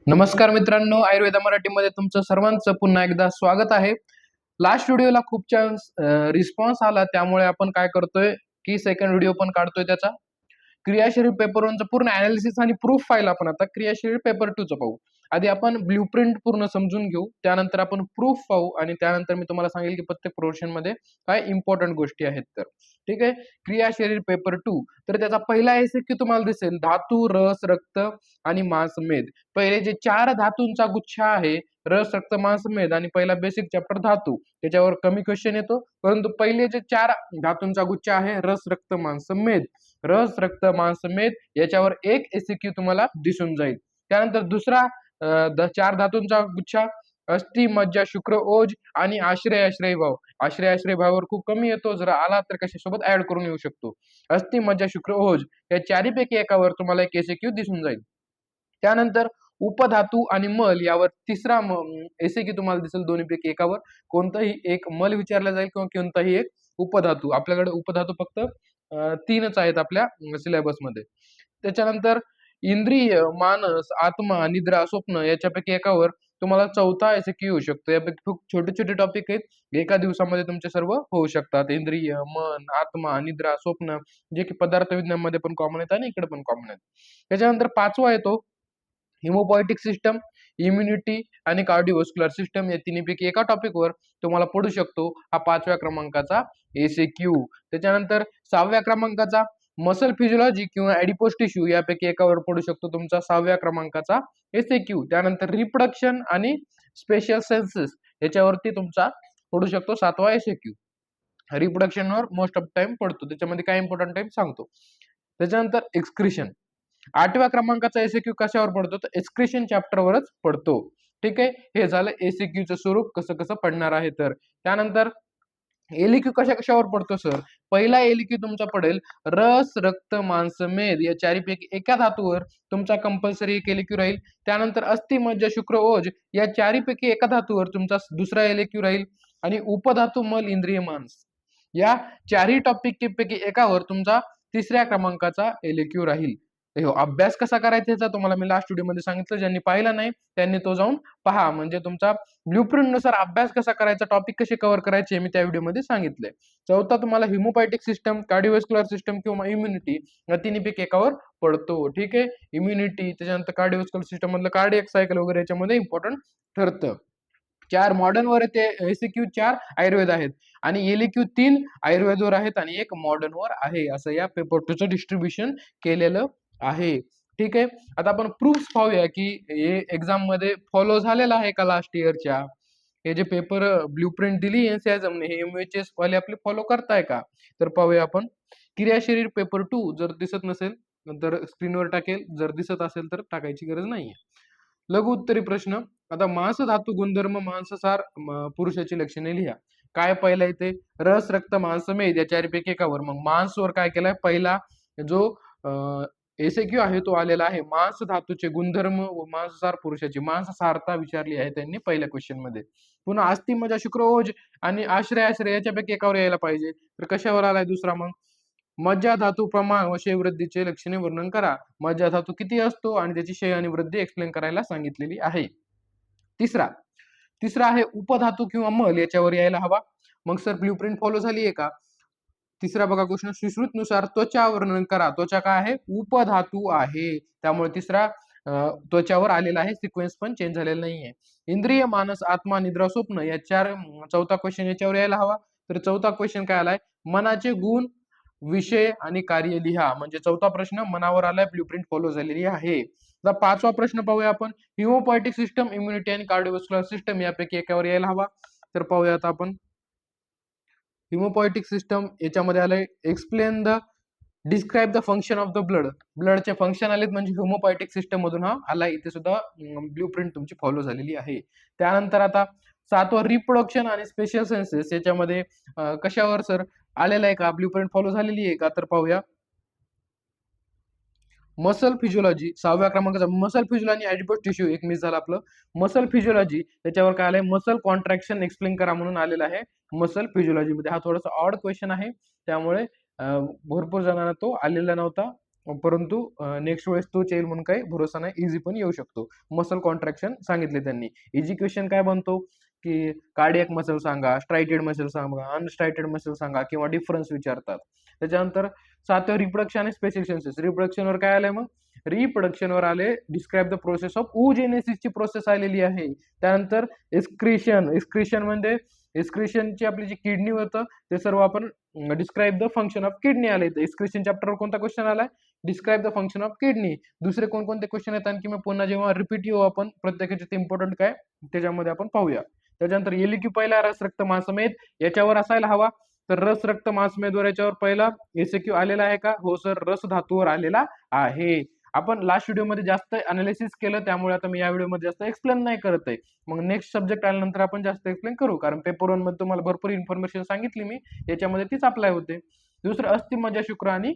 नमस्कार मित्रांनो, आयुर्वेदा मराठीमध्ये तुमचं सर्वांचं पुन्हा एकदा स्वागत आहे. लास्ट व्हिडिओला खूप छान रिस्पॉन्स आला, त्यामुळे आपण काय करतोय की सेकंड व्हिडिओ पण काढतोय त्याचा. क्रियाशरीर पेपर 1चं पूर्ण अनालिसिस आणि प्रूफ फाईल आपण आता क्रियाशरीर पेपर 2चं पाहू. आधी आपण ब्लूप्रिंट पूर्ण समजून घेऊ, त्यानंतर आपण प्रूफ पाहू आणि त्यानंतर मी तुम्हाला सांगेल की प्रत्येक पोर्शनमध्ये काय इम्पॉर्टंट गोष्टी आहेत तर. ठीक आहे. क्रियाशरीर पेपर 2 तर त्याचा पहिला एमसीक्यू तुम्हाला दिसेल धातू, रस, रक्त आणि मांस, मेद. पहिले जे 4 धातूंचा गुच्छ आहे, रस, रक्त, मांस, मेद आणि पहिला बेसिक चॅप्टर धातू, त्याच्यावर कमी क्वेश्चन येतो. परंतु पहिले जे 4 धातूंचा गुच्छ आहे, रस, रक्त, मांस, मेद. रस, रक्त, मांस, मेद याच्यावर एक एमसीक्यू तुम्हाला दिसून जाईल. त्यानंतर दुसरा 4 धातूंचा गुच्छ अस्थि, मज्जा, शुक्र, ओज आणि आश्रय आश्रय भाव. आश्रय आश्रय भावावर खूप कमी येतो, जर आला तर कशासोबत ऍड करून येऊ शकतो. अस्थि, मज्जा, शुक्र, ओज या चारीपैकी एकावर तुम्हाला एक एमसीक्यू दिसून जाईल. त्यानंतर उपधातू आणि मल यावर तिसरा एमसीक्यू तुम्हाला दिसेल दोन्हीपैकी एकावर. कोणताही एक मल विचारला जाईल किंवा कोणताही एक उपधातू. आपल्याकडे उपधातू फक्त 3च आहेत आपल्या सिलेबसमध्ये. त्याच्यानंतर इंद्रिय, मानस, आत्मा, निद्रा, स्वप्न याच्यापैकी एकावर तुम्हाला चौथा एमसीक्यू येऊ शकतो. यापैकी खूप छोटे-छोटे टॉपिक आहेत. एका दिवसामध्ये तुमचे सर्व होऊ शकतात. इंद्रिय, मन, आत्मा, निद्रा, स्वप्न जे की पदार्थ विज्ञानामध्ये पण कॉमन आहेत आणि इकडे पण कॉमन आहेत. त्याच्यानंतर 5वा येतो हिमोपॉयटिक सिस्टम, इम्युनिटी आणि कार्डिओव्हास्क्युलर सिस्टम या तिन्हीपैकी एका टॉपिकवर तुम्हाला पडू शकतो हा 5व्या क्रमांकाचा एमसीक्यू. त्याच्यानंतर 6व्या क्रमांकाचा मसल फिजिओलॉजी किंवा ॲडिपोज टिश्यू यापैकी एकावर पडू शकतो तुमचा 6व्या क्रमांकाचा एमसीक्यू. त्यानंतर रिप्रोडक्शन आणि स्पेशल सेन्सेस याच्यावरती तुमचा पडू शकतो 7वा एमसीक्यू. रिप्रोडक्शनवर मोस्ट ऑफ टाइम पडतो, त्याच्यामध्ये काय इम्पॉर्टंट टाइम सांगतो. त्याच्यानंतर एक्सक्रिशन 8व्या क्रमांकाचा एमसीक्यू कशावर पडतो तर एक्सक्रिशन चॅप्टरवरच पडतो. ठीक आहे. हे झालं एमसीक्यूचं स्वरूप कसं कसं पडणार आहे तर. त्यानंतर एलक्यू कशावर पडतो सर. पहिला एलक्यू तुमचा पडेल रस, रक्त, मांस, मेद या चारीपैकी एका धातूवर तुमचा कंपल्सरी एक एलक्यू राहील. त्यानंतर अस्थि, मज्जा, शुक्र, ओज या चारीपैकी एका धातूवर तुमचा दुसरा एलक्यू राहील आणि उपधातू, मल, इंद्रिय, मांस या चारही टॉपिक पैकी एकावर तुमचा 3ऱ्या क्रमांकाचा एलक्यू राहील. हो, अभ्यास कसा करायचा याचा तुम्हाला मी लास्ट व्हिडिओमध्ये सांगितलं. ज्यांनी पाहिला नाही त्यांनी तो जाऊन पहा. म्हणजे तुमचा ब्लूप्रिंट नुसार अभ्यास कसा करायचा, टॉपिक कसे कव्हर करायचे मी त्या व्हिडिओमध्ये सांगितलंय. चौथा तुम्हाला हिमोपॅथिक सिस्टम, कार्डिओव्हास्क्युलर सिस्टम किंवा इम्युनिटी या तिन्हीपैकी एकावर पडतो. ठीक आहे. इम्युनिटी त्याच्यानंतर कार्डिओव्हास्क्युलर सिस्टम मधलं कार्डियक सायकल वगैरे याच्यामध्ये इम्पॉर्टंट ठरतं. 4 मॉडर्नवर ते एमसीक्यू 4 आयुर्वेद आहेत आणि एलक्यू 3 आयुर्वेदवर आहेत आणि 1 मॉडर्नवर आहे. असं या पेपर 2चं डिस्ट्रीब्युशन केलेलं आहे. ठीक आहे. आता आपण प्रूफ्स पाहूया की हे एक्झाम मध्ये फॉलो झालेला आहे का लास्ट इयरच्या. हे जे पेपर ब्लूप्रिंट दिली एनसीआयझमने हे एमएचएस वाले आपले फॉलो करताय का तर पाहूया आपण. क्रियाशरीर पेपर 2 जर दिसत नसेल तर स्क्रीनवर टाकेल, जर दिसत असेल तर टाकायची गरज नाहीये. लघु उत्तरी प्रश्न. आता मांस धातू गुणधर्म मांसासार पुरुषाची लक्षणे लिहा. काय पहिला येते रस, रक्त, मांस, मेद या चारीपैकी एकावर. मग मांसवर काय केलाय पहिला जो एमसीक्यू आहे तो आलेला आहे. मांस धातूचे गुणधर्म व मांसासार पुरुषाची मांसासारता विचारली आहे त्यांनी पहिल्या क्वेश्चन मध्ये. पुन्हा अस्थि, मज्जा, शुक्र, ओज आणि आश्रय आश्रय याच्यापैकी एकावर यायला पाहिजे. तर कशावर आलाय दुसरा मग मज्जा धातू प्रमाण व क्षय वृद्धीचे लक्षणे वर्णन करा. मज्जा धातू किती असतो आणि त्याची क्षय आणि वृद्धी एक्सप्लेन करायला सांगितलेली आहे. तिसरा तिसरा आहे उपधातू किंवा मल याच्यावर यायला हवा. मग सर ब्लूप्रिंट फॉलो झाली आहे का. तिसरा बघा क्वेश्चन सुश्रुत नुसार त्वचा वर्णन करा. त्वचा काय आहे उपधातू आहे, त्यामुळे तिसरा त्वचावर आलेला आहे. सिक्वेन्स पण चेंज झालेला नाहीये. इंद्रिय, मानस, आत्मा, निद्रा, स्वप्न या चौथा क्वेश्चन याच्यावर यायला हवा. तर चौथा क्वेश्चन काय आलाय मनाचे गुण, विषय आणि कार्य लिहा. म्हणजे चौथा प्रश्न मनावर आलाय, ब्लूप्रिंट फॉलो झालेली आहे. आता 5वा प्रश्न पाहूया आपण. हिमोपॉयटिक सिस्टम, इम्युनिटी आणि कार्डिओव्हास्क्युलर सिस्टम यापैकी एकावर यायला हवा. तर पाहूया आता आपण. हिमोपॉयटिक सिस्टम याच्यामध्ये आलंय explain the describe the function of the blood. ब्लडचे फंक्शन आलेत म्हणजे हिमोपॉयटिक सिस्टम मधून हा आला. इथे सुद्धा ब्लूप्रिंट तुमची फॉलो झालेली आहे. त्यानंतर आता 7वा रिप्रोडक्शन आणि स्पेशल सेन्सेस याच्यामध्ये कशावर सर आलेला आहे का, ब्लूप्रिंट फॉलो झालेली आहे का तर पाहूया. मसल फिजिओलॉजी 6व्या क्रमांकाचा मसल फिजिओलॉजी आणि ॲडिपोज टिश्यू एक मिस झाला आपलं. मसल फिजिओलॉजी त्याच्यावर काय आलंय मसल कॉन्ट्रॅक्शन एक्सप्लेन करा म्हणून आलेला आहे मसल फिजिओलॉजी मध्ये. हा थोडासा ऑड क्वेश्चन आहे त्यामुळे भरपूर जणांना तो आलेला नव्हता परंतु नेक्स्ट वेळेस तोच येईल म्हणून काही भरोसा नाही, इझी पण येऊ शकतो. मसल कॉन्ट्रॅक्शन सांगितले त्यांनी. इझी क्वेश्चन काय बनतो, की कार्डियक मसल सांगा, स्ट्रायटेड मसल सांगा, अनस्ट्रायटेड मसल सांगा किंवा डिफरन्स विचारतात. त्याच्यानंतर 7 रिप्रोडक्शन आणि स्पेसिफिक सेन्सेस. रिप्रोडक्शनवर काय आलंय मग? रिप्रोडक्शनवर आले डिस्क्राईब द प्रोसेस ऑफ oogenesisची प्रोसेस आलेली आहे. त्यानंतर एक्सक्रिशन म्हणजे एक्सक्रिशनची आपली जी किडनी होतं ते सर्व आपण describe the function of kidney आले. एक्सक्रिशन चॅप्टरवर कोणता क्वेश्चन आलाय? Describe the function of kidney. दुसरे कोणकोणते क्वेश्चन येतात आणखी मी पुन्हा जेव्हा रिपीट येऊ आपण प्रत्येकाचे इम्पॉर्टंट काय त्याच्यामध्ये आपण पाहूया. त्याच्यानंतर एलिक्यू पहिला रस रक्त मांसमेद याच्यावर असायला हवा. तर रस रक्त मांसमेदवर याच्यावर पहिला एसक्यू आलेला आहे का? हो सर, रस धातूवर आलेला आहे. आपण लास्ट व्हिडिओमध्ये जास्त अनालिसिस केलं त्यामुळे आता मी या व्हिडिओमध्ये जास्त एक्सप्लेन नाही करत आहे. मग नेक्स्ट सब्जेक्ट आल्यानंतर आपण जास्त एक्सप्लेन करू, कारण पेपर 1 मध्ये तुम्हाला भरपूर इन्फॉर्मेशन सांगितली मी, याच्यामध्ये तीच अप्लाय होते. दुसरं अस्थि मज्जा शुक्र आणि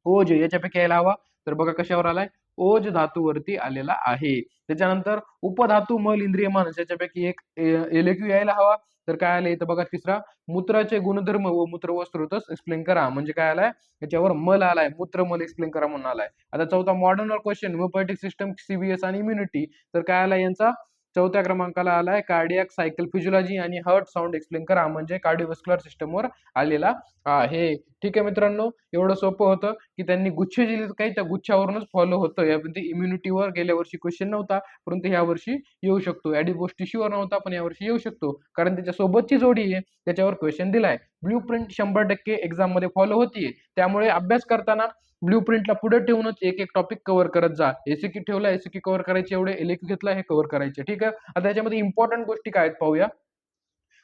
ओज याच्यापैकी यायला हवा. तर बघा कशावर आलाय? ओज धातूवरती आलेला आहे. त्याच्यानंतर उपधातू मल इंद्रिय मानस याच्यापैकी एक एलक्यू यायला हवा. तर काय आले इथं बघा तिसरा, मूत्राचे गुणधर्म व मूत्र व स्रोतस एक्सप्लेन करा. म्हणजे काय आलाय याच्यावर मल आलाय, मूत्र मल एक्सप्लेन करा म्हणून आलाय. आता चौथा modern question homeopathic system CBS आणि इम्युनिटी. तर काय आलाय यांचा? चौथ्या क्रमांकाला आलाय कार्डियाक सायकल फिजिओलॉजी आणि हार्ट साऊंड एक्सप्लेन करा. म्हणजे कार्डिओव्हास्क्युलर सिस्टमवर आलेला आहे. ठीक आहे मित्रांनो, एवढं सोपं होतं की त्यांनी गुच्छ दिले काही त्या गुच्छावरूनच फॉलो होतं. यामध्ये इम्युनिटीवर गेल्या वर्षी क्वेश्चन नव्हता, परंतु या वर्षी येऊ शकतो. ऍडिपोस टिश्यूवर नव्हता, पण यावर्षी येऊ शकतो, कारण त्याच्या सोबतची जोडी आहे त्याच्यावर क्वेश्चन दिलाय. ब्ल्यू प्रिंट 100% एक्झाम मध्ये फॉलो होतीये. त्यामुळे अभ्यास करताना ब्ल्यू प्रिंटला पुढे ठेवूनच एक एक टॉपिक कव्हर करत जा. एसीक्यू ठेवला, एसीक्यू कव्हर करायचे, एवढे एलक्यू घेतला हे कव्हर करायचे. ठीक आहे. आता त्याच्यामध्ये इम्पॉर्टंट गोष्टी काय आहेत पाहूया.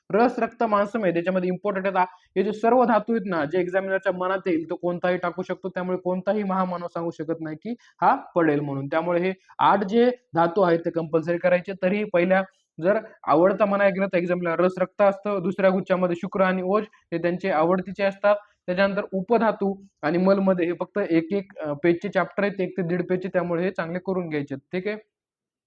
रस रक्त मांसमेद याच्यामध्ये इम्पॉर्टंट आहे. हे जे सर्व धातू आहेत ना, जे एक्झामिनरच्या मनात येईल तो कोणताही टाकू शकतो. त्यामुळे कोणताही महामानव सांगू शकत नाही की हा पडेल म्हणून. त्यामुळे हे 8 जे धातू आहेत ते कंपल्सरी करायचे. तरी पहिल्या जर आवडता म्हणायला गेलं तर एक्झामला रस रक्त असतं, दुसऱ्या गुच्छामध्ये शुक्र आणि ओज हे त्यांचे आवडतीचे असतात. त्याच्यानंतर उपधातू आणि मलमध्ये हे फक्त एक एक पेजचे चॅप्टर आहेत, 1 ते 1.5 पेजचे. त्यामुळे हे चांगले करून घ्यायचे. ठीक आहे.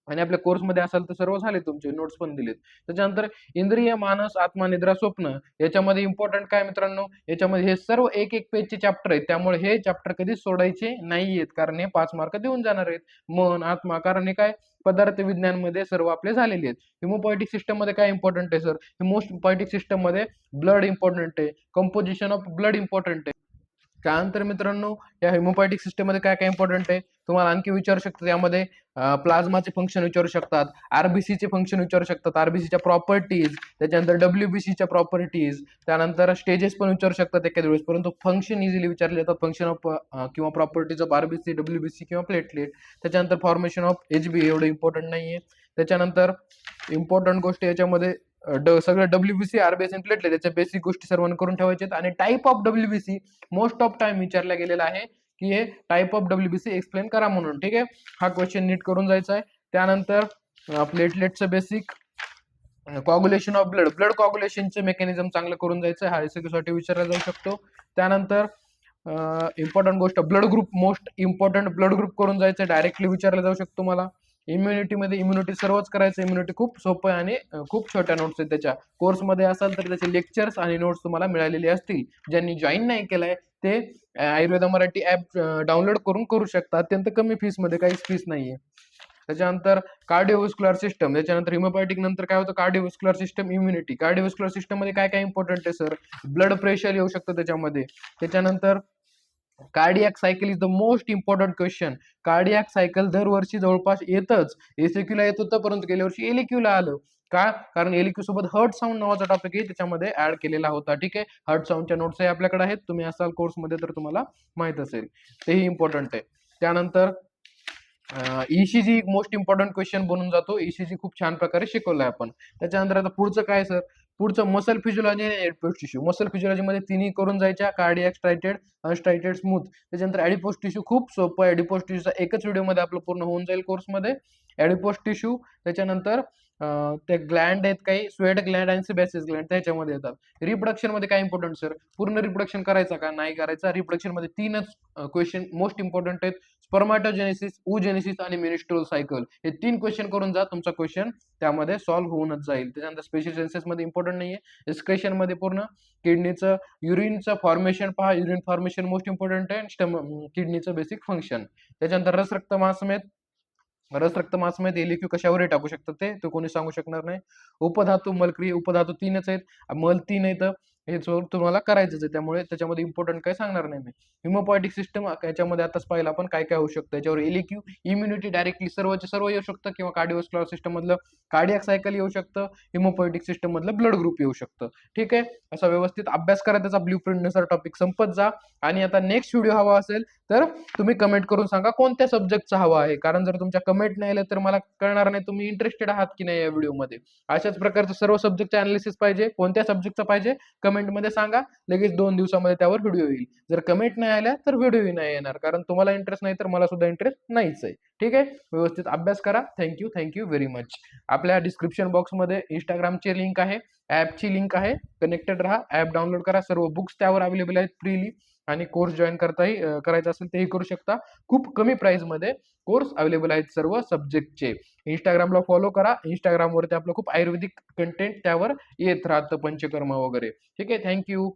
आणि आपल्या कोर्समध्ये असाल तर सर्व झाले, तुमचे नोट्स पण दिलेत. त्याच्यानंतर इंद्रिय मानस आत्मा निद्रा स्वप्न याच्यामध्ये इम्पॉर्टंट काय मित्रांनो, याच्यामध्ये हे सर्व एक एक पेजचे चॅप्टर आहेत. त्यामुळे हे चॅप्टर कधीच सोडायचे नाहीयेत, कारण हे 5 मार्क देऊन जाणार आहेत. मन आत्मा, कारण हे काय पदार्थ विज्ञान मध्ये सर्व आपले झालेले आहेत. हिमोपॉयटिक सिस्टम मध्ये काय इम्पॉर्टंट आहे सर? हिमोपॉयटिक सिस्टम मध्ये ब्लड इम्पॉर्टंट आहे, कंपोजिशन ऑफ ब्लड इम्पॉर्टंट आहे. त्यानंतर मित्रांनो या हिमोपॅथिक सिस्टम मध्ये काय काय इम्पॉर्टंट आहे तुम्हाला आणखी विचारू शकतात. यामध्ये प्लाझ्माचे फंक्शन विचारू शकतात, आरबीसीचे फंक्शन विचारू शकतात, आरबीसीच्या प्रॉपर्टीज, त्याच्यानंतर डब्ल्यूबीसीच्या प्रॉपर्टीज, त्यानंतर स्टेजेस पण विचारू शकतात एखाद्या वेळेस. परंतु फंक्शन इझिली विचारले जातात, फंक्शन ऑफ किंवा प्रॉपर्टीज ऑफ आरबीसी, डब्ल्यूबीसी किंवा प्लेटलेट. त्याच्यानंतर फॉर्मेशन ऑफ एचबी एवढं इम्पॉर्टंट नाहीये. त्याच्यानंतर इम्पॉर्टंट गोष्ट याच्यामध्ये सगळं डब्ल्यूबीसी आरबीसी प्लेटलेट त्याच्या बेसिक गोष्टी सर्वांना करून ठेवायचे. आणि type of WBC most of time विचारला गेलेला आहे की हे टाईप ऑफ डब्ल्यूबीसी एक्सप्लेन करा म्हणून. ठीक आहे, हा क्वेश्चन नीट करून जायचा आहे. त्यानंतर प्लेटलेटचं basic, coagulation of blood, blood कॉग्युलेशनचे मेकॅनिझम चांगलं करून जायचं आहे, हा एसक्यू साठी विचारला जाऊ शकतो. त्यानंतर इम्पॉर्टंट गोष्ट blood group, most important blood group करून जायचं, डायरेक्टली विचारला जाऊ शकतो मला. इम्युनिटी मध्ये इम्युनिटी सर्वच करायचं. इम्युनिटी खूप सोपं आहे आणि खूप छोट्या नोट्स आहेत त्याच्या. कोर्समध्ये असाल तर त्याचे लेक्चर्स आणि नोट्स तुम्हाला मिळालेले असतील. ज्यांनी जॉईन नाही केलंय ते आयुर्वेदा मराठी ऍप डाउनलोड करून करू शकतात, अत्यंत कमी फीस मध्ये, काहीच फीस नाहीये. त्याच्यानंतर कार्डिओव्हास्क्युलर सिस्टम, त्याच्यानंतर हिमोपॅथिक नंतर काय होतं कार्डिओव्हास्क्युलर सिस्टम, इम्युनिटी. कार्डिओव्हास्क्युलर सिस्टम मध्ये काय काय इम्पॉर्टंट आहे सर? ब्लड प्रेशर येऊ शकतं त्याच्यामध्ये. त्याच्यानंतर cardiac cycle is the most important question. Cardiac cycle दरवर्षी जवळपास येतच, एसीक्यू ला येत होतं, परंतु गेल्या वर्षी एलक्यू ला आलं. का? कारण एलक्यू सोबत हर्ट साऊंड नावाचा टॉपिक आहे त्याच्यामध्ये ऍड केलेला होता. ठीक आहे, हर्ट साऊंडच्या नोट्सही आपल्याकडे आहेत, तुम्ही असाल कोर्समध्ये तर तुम्हाला माहित असेल, तेही इम्पॉर्टंट आहे. त्यानंतर ईसीजी मोस्ट इम्पॉर्टंट क्वेश्चन बनून जातो. ईसीजी खूप छान प्रकारे शिकवलाय आपण. त्याच्यानंतर आता पुढचं काय सर? पुढचं मसल फिजिओलॉजी आणि ऍडिपोस टिश्यू. मसल फिजिओलॉजी मध्ये तिन्ही करून जायच्या, कार्डियाक, स्ट्रायटेड, अनस्ट्रायटेड, स्मूथ. त्याच्यानंतर ऍडिपोस टिश्यू खूप सोपं आहे. ऍडिपोस टिश्यूचा एकच व्हिडिओ मध्ये आपलं पूर्ण होऊन जाईल कोर्समध्ये. ऍडिपोस टिश्यू, त्याच्यानंतर ते ग्लँड आहेत काही, स्वेट ग्लँड आणि सेबॅसिस ग्लँड त्याच्यामध्ये येतात. रिप्रोडक्शन मध्ये काय इम्पॉर्टंट सर? पूर्ण रिप्रोडक्शन करायचा का नाही करायचा? रिप्रोडक्शन मध्ये 3च क्वेश्चन मोस्ट इम्पॉर्टंट आहेत. स्पर्माटोजेनेसिस, oogenesis आणि मेन्स्ट्रुअल सायकल हे 3 क्वेश्चन करून जा. तुमचा क्वेश्चन त्यामध्ये सॉल्व्ह होऊनच जाईल. त्याच्यानंतर स्पेशल सेन्सेस मध्ये इम्पॉर्टंट नाहीये. एक्सक्रेशन मध्ये पूर्ण किडनीचं युरिनचं फॉर्मेशन पहा. युरिन फॉर्मेशन मोस्ट इम्पॉर्टंट आहे. किडनीचं बेसिक फंक्शन. त्याच्यानंतर रस रक्त मासमध्ये एलिक्यू कशावरही टाकू शकतात ते कोणी सांगू शकणार नाही. उपधातू मलक्रिय उपधातू 3च आहेत. मल 3 आहेत. हे तुम्हाला करायचंच आहे. त्यामुळे त्याच्यामध्ये इम्पॉर्टंट काय सांगणार नाही मी. हिमोपॉयटिक सिस्टम याच्यामध्ये आताच पाहिलं आपण काय काय होऊ शकतं. याच्यावर एलिक्यू इम्युनिटी डायरेक्टली सर्वचे सर्व येऊ शकतं किंवा कार्डिओव्हास्क्युलर सिस्टम मधलं कार्डियाक सायकल येऊ शकतं. हिमोपॉयटिक सिस्टम मधलं ब्लड ग्रुप येऊ शकतं. ठीक आहे. असा व्यवस्थित अभ्यास करा. त्याचा ब्ल्यूप्रिंट नुसार टॉपिक संपत जा. आणि आता नेक्स्ट व्हिडिओ हवा असेल तर तुम्ही कमेंट करून सांगा कोणत्या सब्जेक्टचा हवा आहे. कारण जर तुमच्या कमेंट नाही आलं तर मला कळणार नाही तुम्ही इंटरेस्टेड आहात की नाही या व्हिडिओमध्ये. अशाच प्रकारचं सर्व सब्जेक्टचे अनालिसिस पाहिजे. कोणत्या सब्जेक्टचा पाहिजे कमेंटमध्ये सांगा. लगेच 2 दिवसामध्ये त्यावर व्हिडिओ येईल. जर कमेंट नाही आल्या तर व्हिडिओही नाही येणार. कारण तुम्हाला इंटरेस्ट नाही तर मला सुद्धा इंटरेस्ट नाहीच आहे. ठीक आहे. व्यवस्थित अभ्यास करा. Thank you very much. आपल्या डिस्क्रिप्शन बॉक्समध्ये इंस्टाग्रामची लिंक आहे, ॲपची लिंक आहे. कनेक्टेड राहा. ॲप डाउनलोड करा. सर्व बुक्स त्यावर अवेलेबल आहेत फ्रीली. आणि कोर्स जॉईन करायचा असेल तेही करू शकता. खूप कमी प्राइसमध्ये कोर्स अवेलेबल आहेत सर्व सब्जेक्टचे. इंस्टाग्रामला फॉलो करा. इंस्टाग्रामवरती आपलं खूप आयुर्वेदिक कंटेंट त्यावर येत राहतं, पंचकर्म वगैरे. ठीक आहे. थँक्यू.